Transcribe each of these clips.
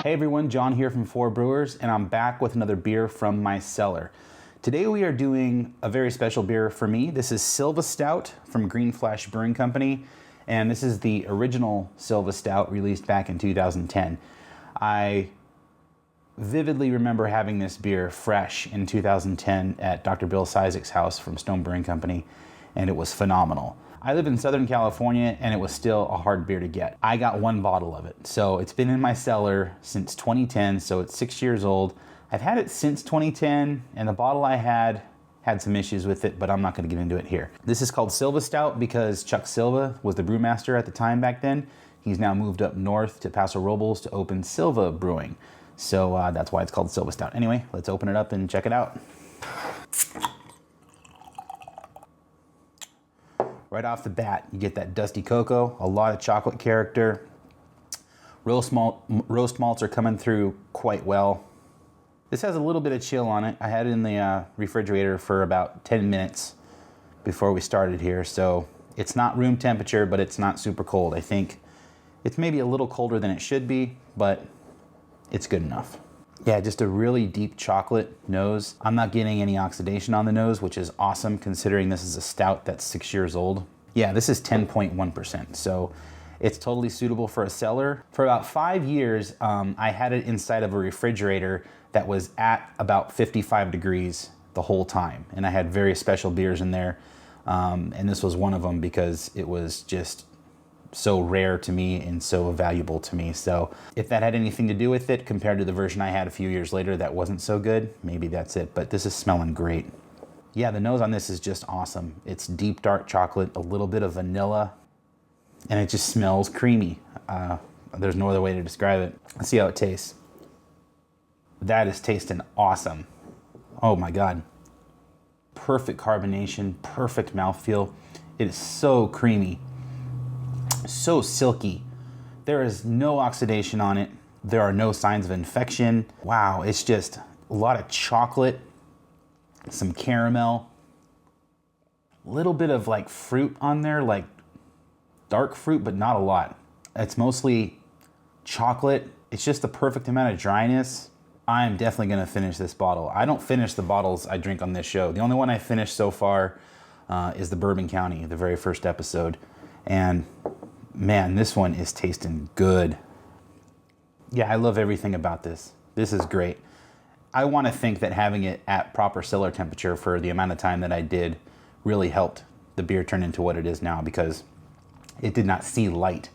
Hey everyone, John here from 4 Brewers, and I'm back with another beer from my cellar. Today we are doing a very special beer for me. This is Silva Stout from Green Flash Brewing Co, and this is the original Silva Stout released back in 2010. I vividly remember having this beer fresh in 2010 at Dr. Bill Sizek's house from Stone Brewing Company, and it was phenomenal. I live in Southern California, and it was still a hard beer to get. I got one bottle of it, so it's been in my cellar since 2010, so it's 6 years old. I've had it since 2010, and the bottle I had some issues with it, but I'm not gonna get into it here. This is called Silva Stout because Chuck Silva was the brewmaster at the time back then. He's now moved up north to Paso Robles to open Silva Brewing. So that's why it's called Silva Stout. Anyway, let's open it up and check it out. Right off the bat, you get that dusty cocoa, a lot of chocolate character. Roast malts are coming through quite well. This has a little bit of chill on it. I had it in the refrigerator for about 10 minutes before we started here, so it's not room temperature, but it's not super cold. I think it's maybe a little colder than it should be, but it's good enough. Yeah, just a really deep chocolate nose. I'm not getting any oxidation on the nose, which is awesome considering this is a stout that's 6 years old. Yeah, this is 10.1%, so it's totally suitable for a cellar. For about 5 years, I had it inside of a refrigerator that was at about 55 degrees the whole time, and I had very special beers in there, and this was one of them because it was just so rare to me and so valuable to me. So if that had anything to do with it compared to the version I had a few years later that wasn't so good, maybe that's it, but this is smelling great. Yeah, the nose on this is just awesome. It's deep dark chocolate, a little bit of vanilla, and it just smells creamy. There's no other way to describe it. Let's see how it tastes. That is tasting awesome. Oh my God. Perfect carbonation, perfect mouthfeel. It is so creamy. So silky. There is no oxidation on it. There are no signs of infection. Wow, it's just a lot of chocolate, some caramel, a little bit of like fruit on there, like dark fruit, but not a lot. It's mostly chocolate. It's just the perfect amount of dryness. I'm definitely gonna finish this bottle. I don't finish the bottles I drink on this show. The only one I finished so far is the Bourbon County, the very first episode. And man, this one is tasting good. Yeah, I love everything about this. This is great. I want to think that having it at proper cellar temperature for the amount of time that I did really helped the beer turn into what it is now, because it did not see light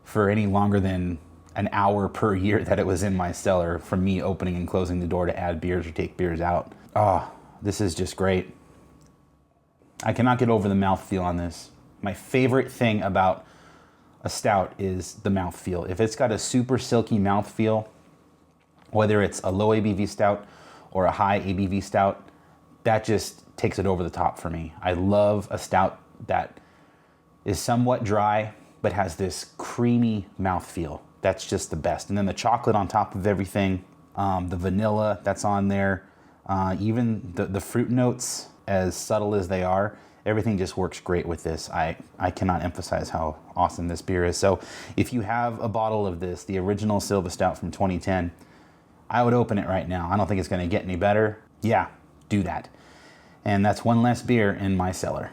for any longer than an hour per year that it was in my cellar from me opening and closing the door to add beers or take beers out. Oh, this is just great. I cannot get over the mouthfeel on this. My favorite thing about a stout is the mouthfeel. If it's got a super silky mouthfeel, whether it's a low ABV stout or a high ABV stout, that just takes it over the top for me. I love a stout that is somewhat dry, but has this creamy mouthfeel. That's just the best. And then the chocolate on top of everything, the vanilla that's on there, even the fruit notes, as subtle as they are, everything just works great with this. I cannot emphasize how awesome this beer is. So if you have a bottle of this, the original Silva Stout from 2010, I would open it right now. I don't think it's gonna get any better. Yeah, do that. And that's one less beer in my cellar.